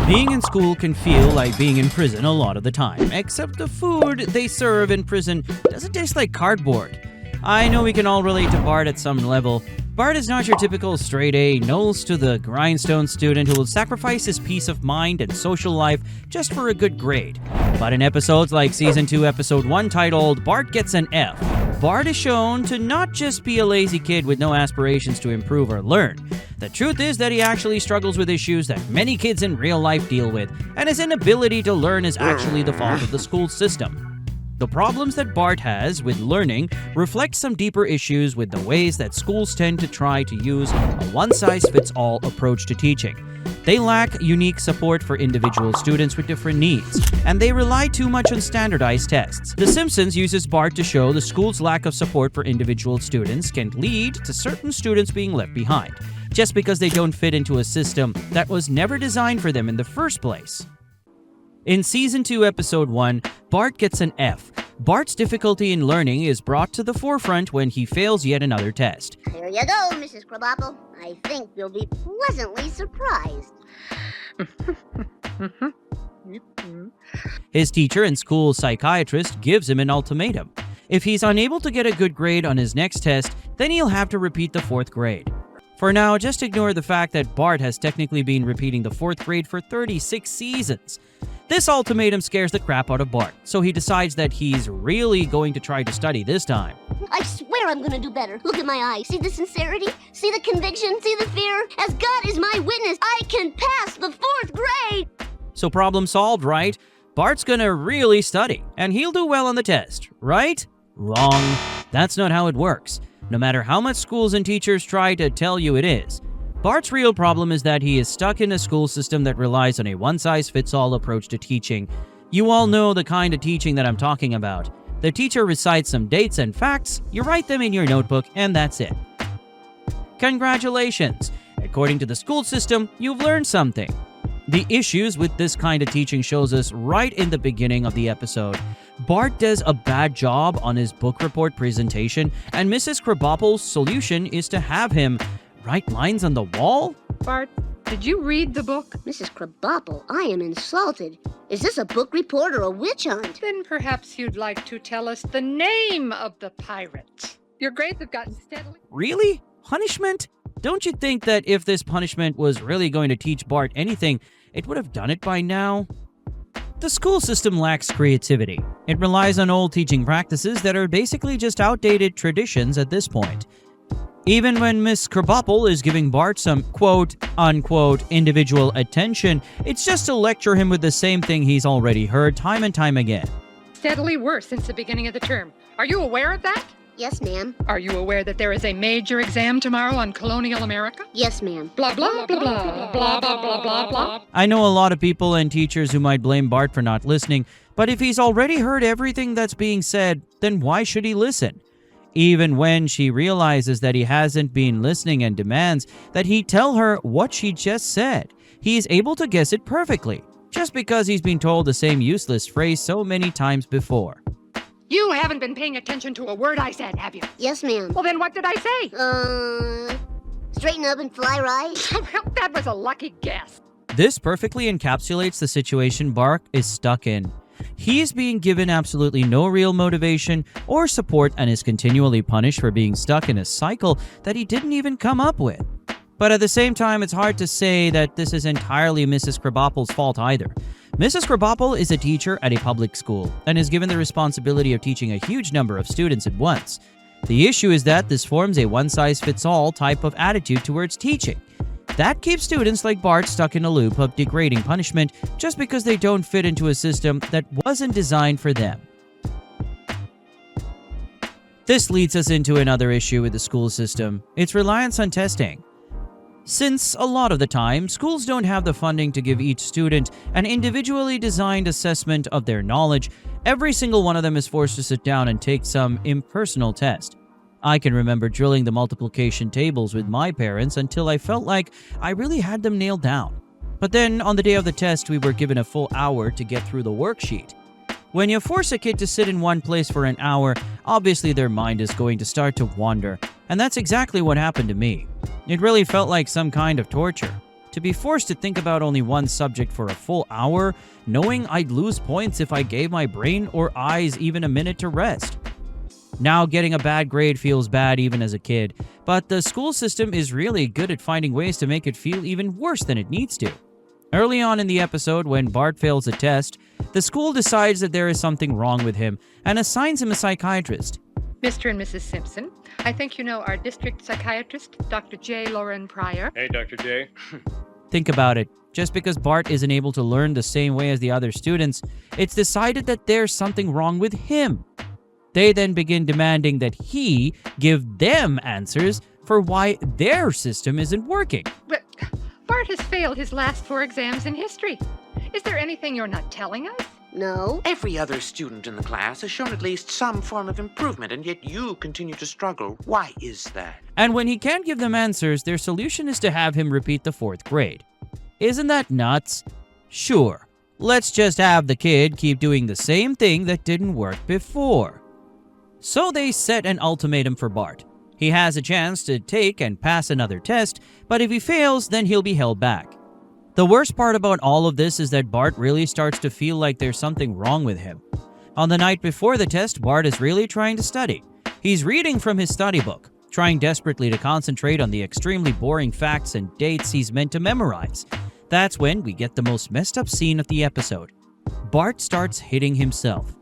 Being in school can feel like being in prison a lot of the time, except the food they serve in prison doesn't taste like cardboard. I know we can all relate to Bart at some level. Bart is not your typical straight-A, nose-to-the-grindstone student who will sacrifice his peace of mind and social life just for a good grade. But in episodes like Season 2, Episode 1 titled Bart Gets and F, Bart is shown to not just be a lazy kid with no aspirations to improve or learn. The truth is that he actually struggles with issues that many kids in real life deal with, and his inability to learn is actually the fault of the school system. The problems that Bart has with learning reflect some deeper issues with the ways that schools tend to try to use a one-size-fits-all approach to teaching. They lack unique support for individual students with different needs, and they rely too much on standardized tests. The Simpsons uses Bart to show the school's lack of support for individual students can lead to certain students being left behind, just because they don't fit into a system that was never designed for them in the first place. In Season 2, Episode 1, Bart Gets an F, Bart's difficulty in learning is brought to the forefront when he fails yet another test. Here you go, Mrs. Krabappel. I think you'll be pleasantly surprised. His teacher and school psychiatrist gives him an ultimatum. If he's unable to get a good grade on his next test, then he'll have to repeat the 4th grade. For now, just ignore the fact that Bart has technically been repeating the 4th grade for 36 seasons. This ultimatum scares the crap out of Bart, so he decides that he's really going to try to study this time. I swear I'm gonna do better. Look at my eyes. See the sincerity? See the conviction? See the fear? As God is my witness, I can pass the 4th grade! So problem solved, right? Bart's gonna really study, and he'll do well on the test, right? Wrong. That's not how it works. No matter how much schools and teachers try to tell you it is. Bart's real problem is that he is stuck in a school system that relies on a one-size-fits-all approach to teaching. You all know the kind of teaching that I'm talking about. The teacher recites some dates and facts, you write them in your notebook, and that's it. Congratulations! According to the school system, you've learned something. The issues with this kind of teaching shows us right in the beginning of the episode. Bart does a bad job on his book report presentation, and Mrs. Krabappel's solution is to have him write lines on the wall? Bart, did you read the book? Mrs. Krabappel, I am insulted. Is this a book report or a witch hunt? Then perhaps you'd like to tell us the name of the pirate. Your grades have gotten steadily... Really? Punishment? Don't you think that if this punishment was really going to teach Bart anything, it would have done it by now? The school system lacks creativity. It relies on old teaching practices that are basically just outdated traditions at this point. Even when Miss Krabappel is giving Bart some quote-unquote individual attention, it's just to lecture him with the same thing he's already heard time and time again. Steadily worse since the beginning of the term. Are you aware of that? Yes, ma'am. Are you aware that there is a major exam tomorrow on colonial America? Yes, ma'am. Blah, blah, blah, blah, blah, blah, blah, blah, blah. I know a lot of people and teachers who might blame Bart for not listening, but if he's already heard everything that's being said, then why should he listen? Even when she realizes that he hasn't been listening and demands that he tell her what she just said, he is able to guess it perfectly, just because he's been told the same useless phrase so many times before. You haven't been paying attention to a word I said, have you? Yes, ma'am. Well, then what did I say? Straighten up and fly right? That was a lucky guess. This perfectly encapsulates the situation Bart is stuck in. He is being given absolutely no real motivation or support and is continually punished for being stuck in a cycle that he didn't even come up with. But at the same time, it's hard to say that this is entirely Mrs. Krabappel's fault either. Mrs. Krabappel is a teacher at a public school and is given the responsibility of teaching a huge number of students at once. The issue is that this forms a one-size-fits-all type of attitude towards teaching. That keeps students like Bart stuck in a loop of degrading punishment just because they don't fit into a system that wasn't designed for them. This leads us into another issue with the school system, its reliance on testing. Since a lot of the time, schools don't have the funding to give each student an individually designed assessment of their knowledge, every single one of them is forced to sit down and take some impersonal test. I can remember drilling the multiplication tables with my parents until I felt like I really had them nailed down. But then, on the day of the test, we were given a full hour to get through the worksheet. When you force a kid to sit in one place for an hour, obviously their mind is going to start to wander. And that's exactly what happened to me. It really felt like some kind of torture. To be forced to think about only one subject for a full hour, knowing I'd lose points if I gave my brain or eyes even a minute to rest. Now, getting a bad grade feels bad even as a kid, but the school system is really good at finding ways to make it feel even worse than it needs to. Early on in the episode, when Bart fails a test, the school decides that there is something wrong with him and assigns him a psychiatrist. Mr. and Mrs. Simpson, I think you know our district psychiatrist, Dr. J. Lauren Pryor. Hey, Dr. J. Think about it. Just because Bart isn't able to learn the same way as the other students, it's decided that there's something wrong with him. They then begin demanding that he give them answers for why their system isn't working. But Bart has failed his last 4 exams in history. Is there anything you're not telling us? No. Every other student in the class has shown at least some form of improvement, and yet you continue to struggle. Why is that? And when he can't give them answers, their solution is to have him repeat the 4th grade. Isn't that nuts? Sure, let's just have the kid keep doing the same thing that didn't work before. So they set an ultimatum for Bart. He has a chance to take and pass another test, but if he fails, then he'll be held back. The worst part about all of this is that Bart really starts to feel like there's something wrong with him. On the night before the test, Bart is really trying to study. He's reading from his study book, trying desperately to concentrate on the extremely boring facts and dates he's meant to memorize. That's when we get the most messed up scene of the episode. Bart starts hitting himself.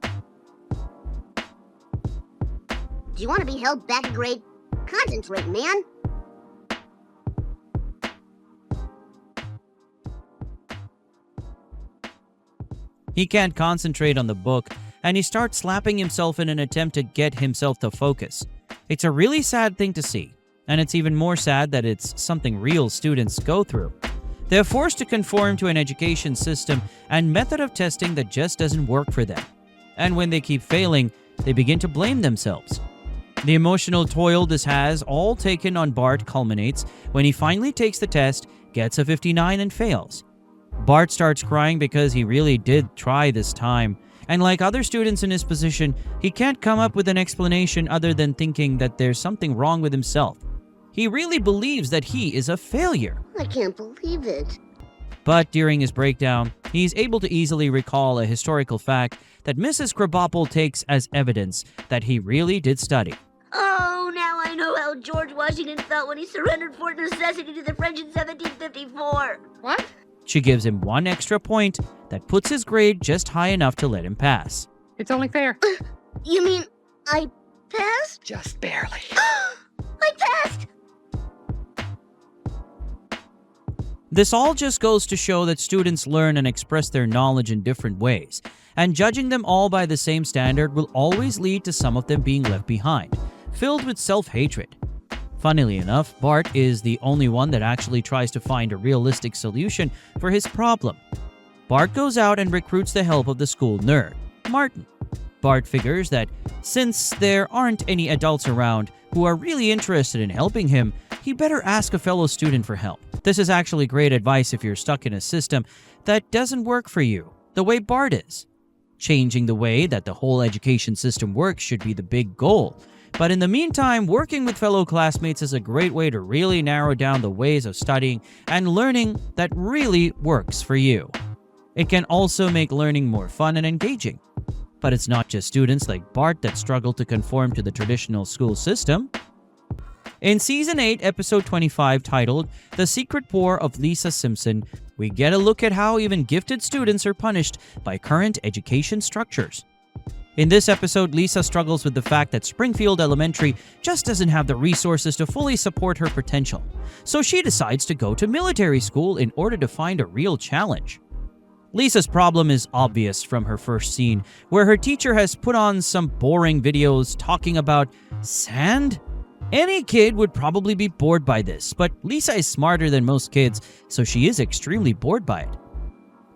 Do you want to be held back a grade? Concentrate, man. He can't concentrate on the book, and he starts slapping himself in an attempt to get himself to focus. It's a really sad thing to see, and it's even more sad that it's something real students go through. They're forced to conform to an education system and method of testing that just doesn't work for them. And when they keep failing, they begin to blame themselves. The emotional toil this has all taken on Bart culminates when he finally takes the test, gets a 59 and fails. Bart starts crying because he really did try this time, and like other students in his position, he can't come up with an explanation other than thinking that there's something wrong with himself. He really believes that he is a failure. I can't believe it. But during his breakdown, he's able to easily recall a historical fact that Mrs. Krabappel takes as evidence that he really did study. Oh, now I know how George Washington felt when he surrendered Fort Necessity to the French in 1754. What? She gives him 1 extra point that puts his grade just high enough to let him pass. It's only fair. You mean I passed? Just barely. I passed! This all just goes to show that students learn and express their knowledge in different ways, and judging them all by the same standard will always lead to some of them being left behind, filled with self-hatred. Funnily enough, Bart is the only one that actually tries to find a realistic solution for his problem. Bart goes out and recruits the help of the school nerd, Martin. Bart figures that since there aren't any adults around who are really interested in helping him, he better ask a fellow student for help. This is actually great advice if you're stuck in a system that doesn't work for you, the way Bart is. Changing the way that the whole education system works should be the big goal. But in the meantime, working with fellow classmates is a great way to really narrow down the ways of studying and learning that really works for you. It can also make learning more fun and engaging. But it's not just students like Bart that struggle to conform to the traditional school system. In Season 8, Episode 25, titled The Secret War of Lisa Simpson, we get a look at how even gifted students are punished by current education structures. In this episode, Lisa struggles with the fact that Springfield Elementary just doesn't have the resources to fully support her potential, so she decides to go to military school in order to find a real challenge. Lisa's problem is obvious from her first scene, where her teacher has put on some boring videos talking about sand. Any kid would probably be bored by this, but Lisa is smarter than most kids, so she is extremely bored by it.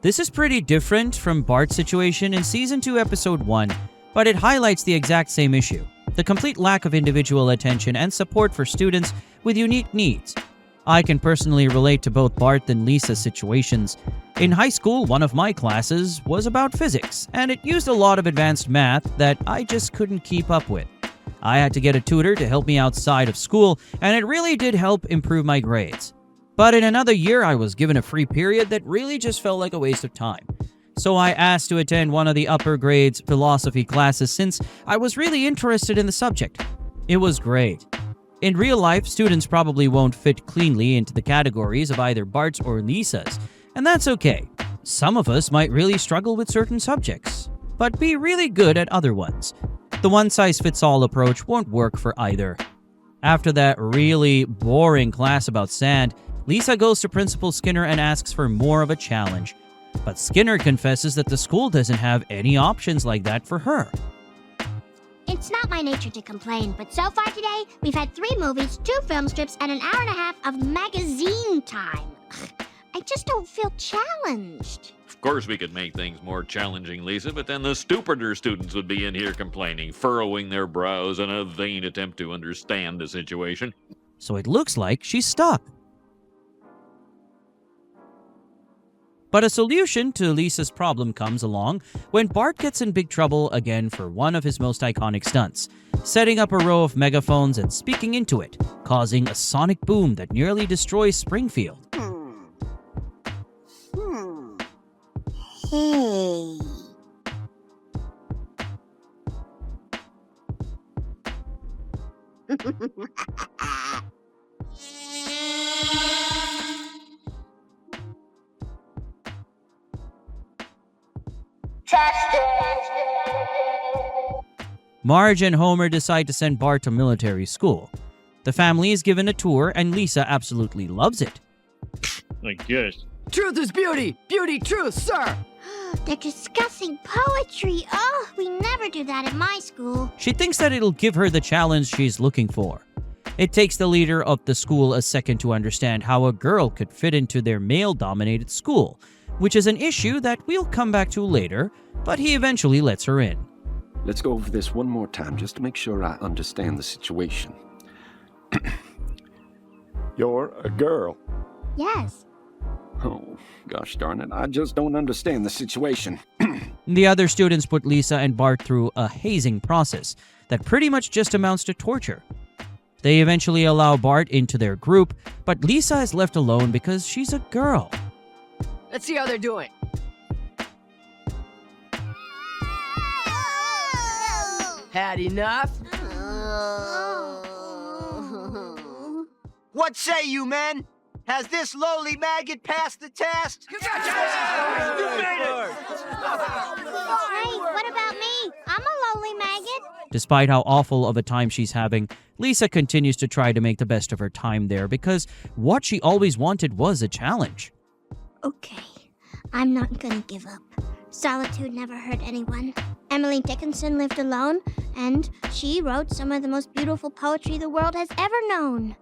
This is pretty different from Bart's situation in Season 2, Episode 1, but it highlights the exact same issue, the complete lack of individual attention and support for students with unique needs. I can personally relate to both Bart and Lisa's situations. In high school, one of my classes was about physics, and it used a lot of advanced math that I just couldn't keep up with. I had to get a tutor to help me outside of school, and it really did help improve my grades. But in another year, I was given a free period that really just felt like a waste of time. So I asked to attend one of the upper grades philosophy classes since I was really interested in the subject. It was great. In real life, students probably won't fit cleanly into the categories of either Bart's or Lisa's, and that's okay. Some of us might really struggle with certain subjects, but be really good at other ones. The one-size-fits-all approach won't work for either. After that really boring class about sand, Lisa goes to Principal Skinner and asks for more of a challenge. But Skinner confesses that the school doesn't have any options like that for her. It's not my nature to complain, but so far today, we've had 3 movies, 2 film strips, and an hour and a half of magazine time. I just don't feel challenged. Of course we could make things more challenging, Lisa, but then the stupider students would be in here complaining, furrowing their brows in a vain attempt to understand the situation. So it looks like she's stuck. But a solution to Lisa's problem comes along when Bart gets in big trouble again for one of his most iconic stunts, setting up a row of megaphones and speaking into it, causing a sonic boom that nearly destroys Springfield. Hey. Marge and Homer decide to send Bart to military school. The family is given a tour and Lisa absolutely loves it. I guess. Truth is beauty! Beauty, truth, sir! They're discussing poetry. Oh, we never do that at my school. She thinks that it'll give her the challenge she's looking for. It takes the leader of the school a second to understand how a girl could fit into their male-dominated school, which is an issue that we'll come back to later, but he eventually lets her in. Let's go over this one more time just to make sure I understand the situation. You're a girl. Yes. Oh, gosh darn it, I just don't understand the situation. The other students put Lisa and Bart through a hazing process that pretty much just amounts to torture. They eventually allow Bart into their group, but Lisa is left alone because she's a girl. Let's see how they're doing. Had enough? What say you, men? Has this lowly maggot passed the test? Congratulations! You made it! Hey, what about me? I'm a lowly maggot. Despite how awful of a time she's having, Lisa continues to try to make the best of her time there because what she always wanted was a challenge. Okay, I'm not gonna give up. Solitude never hurt anyone. Emily Dickinson lived alone, and she wrote some of the most beautiful poetry the world has ever known.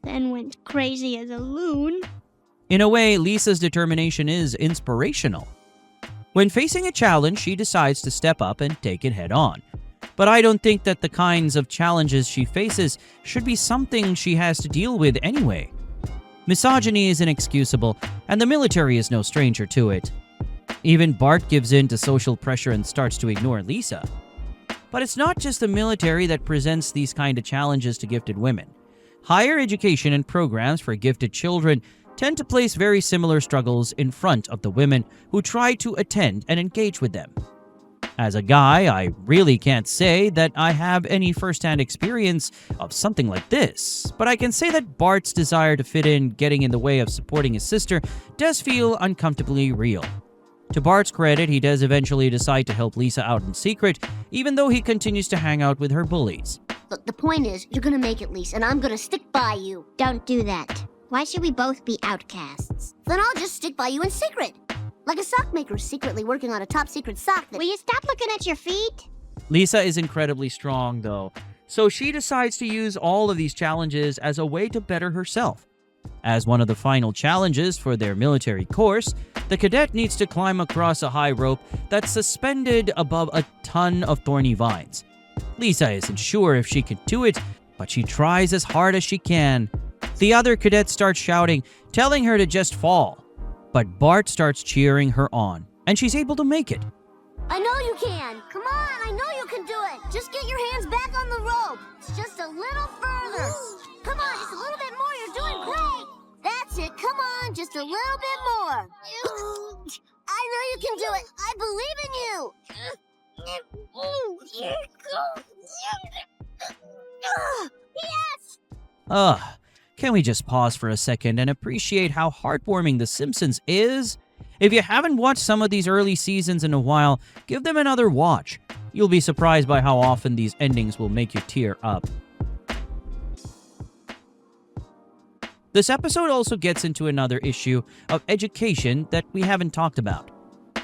Then went crazy as a loon. In a way, Lisa's determination is inspirational. When facing a challenge, she decides to step up and take it head on. But I don't think that the kinds of challenges she faces should be something she has to deal with anyway. Misogyny is inexcusable, and the military is no stranger to it. Even Bart gives in to social pressure and starts to ignore Lisa. But it's not just the military that presents these kind of challenges to gifted women. Higher education and programs for gifted children tend to place very similar struggles in front of the women who try to attend and engage with them. As a guy, I really can't say that I have any first-hand experience of something like this, but I can say that Bart's desire to fit in getting in the way of supporting his sister does feel uncomfortably real. To Bart's credit, he does eventually decide to help Lisa out in secret, even though he continues to hang out with her bullies. Look, the point is, you're gonna make it, Lisa, and I'm gonna stick by you. Don't do that. Why should we both be outcasts? Then I'll just stick by you in secret. Like a sock maker secretly working on a top-secret sock that— Will you stop looking at your feet? Lisa is incredibly strong, though, so she decides to use all of these challenges as a way to better herself. As one of the final challenges for their military course, the cadet needs to climb across a high rope that's suspended above a ton of thorny vines. Lisa isn't sure if she can do it, but she tries as hard as she can. The other cadets start shouting, telling her to just fall. But Bart starts cheering her on, and she's able to make it. I know you can. Come on, I know you can do it. Just get your hands back on the rope. It's just a little further. Come on, just a little bit more. You're doing great. That's it. Come on, just a little bit more. I know you can do it. I believe in you. Yes! Ugh, can we just pause for a second and appreciate how heartwarming The Simpsons is? If you haven't watched some of these early seasons in a while, give them another watch. You'll be surprised by how often these endings will make you tear up. This episode also gets into another issue of education that we haven't talked about: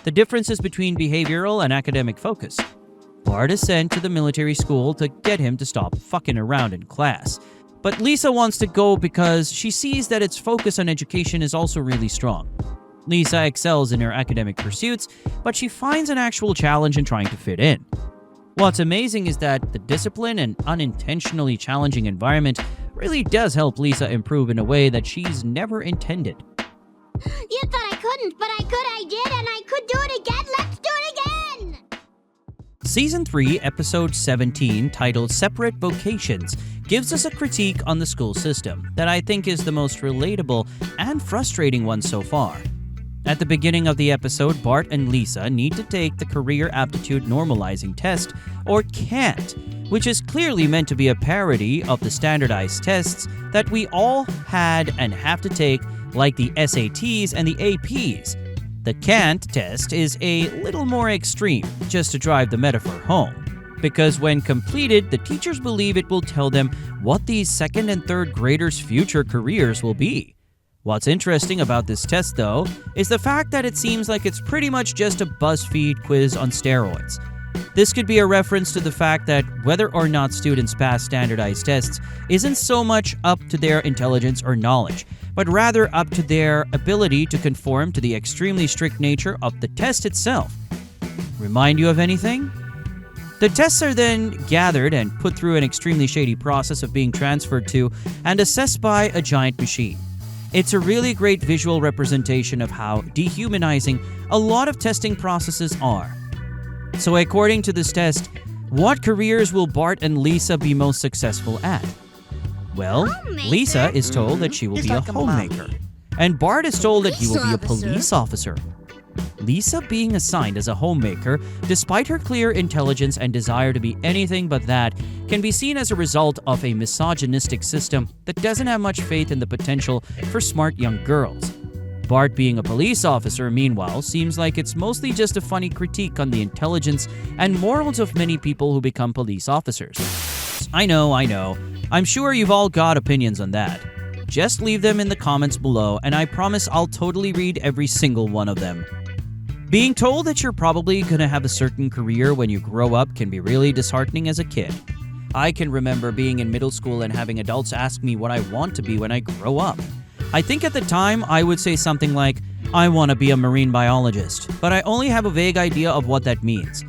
the differences between behavioral and academic focus. Bart is sent to the military school to get him to stop fucking around in class. But Lisa wants to go because she sees that its focus on education is also really strong. Lisa excels in her academic pursuits, but she finds an actual challenge in trying to fit in. What's amazing is that the discipline and unintentionally challenging environment really does help Lisa improve in a way that she's never intended. You thought I couldn't, but I did, and I could do it again. Let's do it again! Season 3, Episode 17, titled Separate Vocations, gives us a critique on the school system that I think is the most relatable and frustrating one so far. At the beginning of the episode, Bart and Lisa need to take the Career Aptitude Normalizing Test, or CANT, which is clearly meant to be a parody of the standardized tests that we all had and have to take, like the SATs and the APs. The CANT test is a little more extreme, just to drive the metaphor home, because when completed, the teachers believe it will tell them what these second and third graders' future careers will be. What's interesting about this test, though, is the fact that it seems like it's pretty much just a BuzzFeed quiz on steroids. This could be a reference to the fact that whether or not students pass standardized tests isn't so much up to their intelligence or knowledge, but rather up to their ability to conform to the extremely strict nature of the test itself. Remind you of anything? The tests are then gathered and put through an extremely shady process of being transferred to and assessed by a giant machine. It's a really great visual representation of how dehumanizing a lot of testing processes are. So according to this test, what careers will Bart and Lisa be most successful at? Well, Lisa is told that she will be a homemaker, and Bart is told that he will be a police officer. Lisa being assigned as a homemaker, despite her clear intelligence and desire to be anything but that, can be seen as a result of a misogynistic system that doesn't have much faith in the potential for smart young girls. Bart being a police officer, meanwhile, seems like it's mostly just a funny critique on the intelligence and morals of many people who become police officers. I know. I'm sure you've all got opinions on that. Just leave them in the comments below, and I promise I'll totally read every single one of them. Being told that you're probably gonna have a certain career when you grow up can be really disheartening as a kid. I can remember being in middle school and having adults ask me what I want to be when I grow up. I think at the time I would say something like, I want to be a marine biologist, but I only have a vague idea of what that means.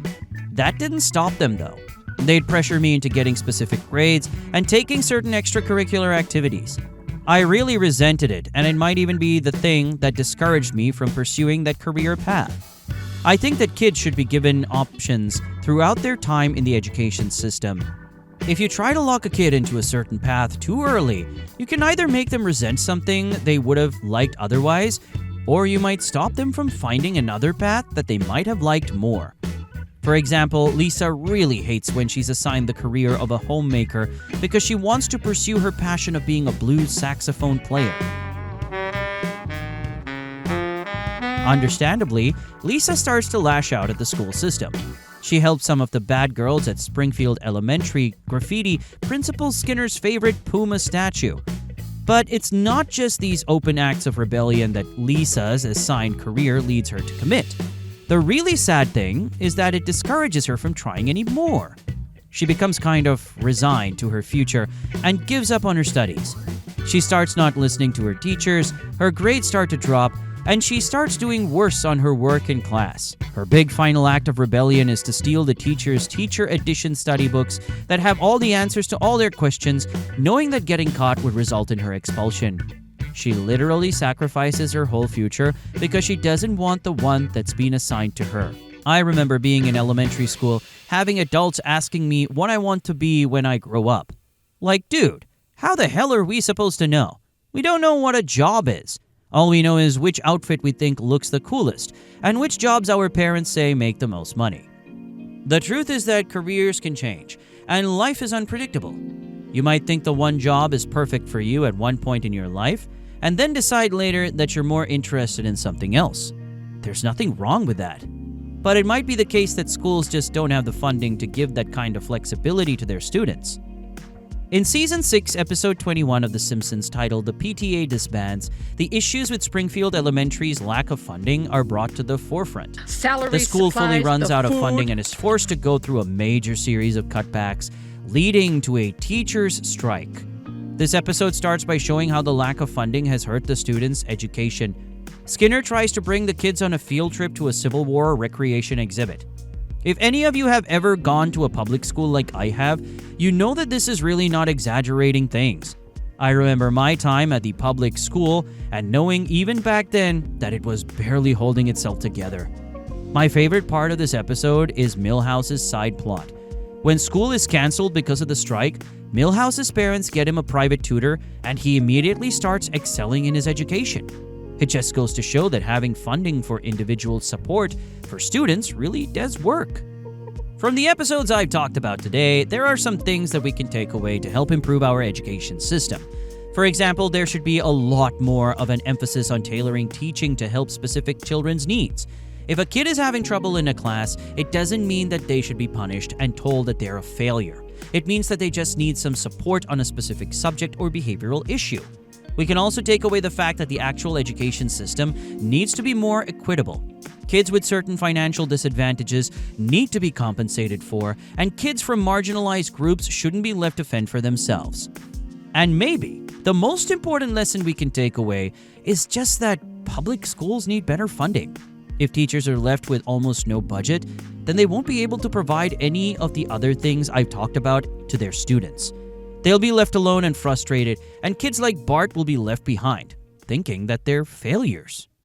That didn't stop them though. They'd pressure me into getting specific grades and taking certain extracurricular activities. I really resented it, and it might even be the thing that discouraged me from pursuing that career path. I think that kids should be given options throughout their time in the education system. If you try to lock a kid into a certain path too early, you can either make them resent something they would have liked otherwise, or you might stop them from finding another path that they might have liked more. For example, Lisa really hates when she's assigned the career of a homemaker because she wants to pursue her passion of being a blues saxophone player. Understandably, Lisa starts to lash out at the school system. She helped some of the bad girls at Springfield Elementary graffiti Principal Skinner's favorite Puma statue. But it's not just these open acts of rebellion that Lisa's assigned career leads her to commit. The really sad thing is that it discourages her from trying any more. She becomes kind of resigned to her future and gives up on her studies. She starts not listening to her teachers, her grades start to drop, and she starts doing worse on her work in class. Her big final act of rebellion is to steal the teacher's teacher edition study books that have all the answers to all their questions, knowing that getting caught would result in her expulsion. She literally sacrifices her whole future because she doesn't want the one that's been assigned to her. I remember being in elementary school, having adults asking me what I want to be when I grow up. Like, dude, How the hell are we supposed to know? We don't know what a job is. All we know is which outfit we think looks the coolest and which jobs our parents say make the most money. The truth is that careers can change, and life is unpredictable. You might think the one job is perfect for you at one point in your life, and then decide later that you're more interested in something else. There's nothing wrong with that. But it might be the case that schools just don't have the funding to give that kind of flexibility to their students. In Season 6, Episode 21 of The Simpsons, titled The PTA Disbands, the issues with Springfield Elementary's lack of funding are brought to the forefront. Salary, The school fully supplies, runs the out of food. funding and is forced to go through a major series of cutbacks, leading to a teacher's strike. This episode starts by showing how the lack of funding has hurt the students' education. Skinner tries to bring the kids on a field trip to a Civil War recreation exhibit. If any of you have ever gone to a public school like I have, you know that this is really not exaggerating things. I remember my time at the public school and knowing even back then that it was barely holding itself together. My favorite part of this episode is Milhouse's side plot. When school is canceled because of the strike, Milhouse's parents get him a private tutor and he immediately starts excelling in his education. It just goes to show that having funding for individual support for students really does work. From the episodes I've talked about today, there are some things that we can take away to help improve our education system. For example, there should be a lot more of an emphasis on tailoring teaching to help specific children's needs. If a kid is having trouble in a class, it doesn't mean that they should be punished and told that they're a failure. It means that they just need some support on a specific subject or behavioral issue. We can also take away the fact that the actual education system needs to be more equitable. Kids with certain financial disadvantages need to be compensated for, and kids from marginalized groups shouldn't be left to fend for themselves. And maybe the most important lesson we can take away is just that public schools need better funding. If teachers are left with almost no budget, then they won't be able to provide any of the other things I've talked about to their students. They'll be left alone and frustrated, and kids like Bart will be left behind, thinking that they're failures.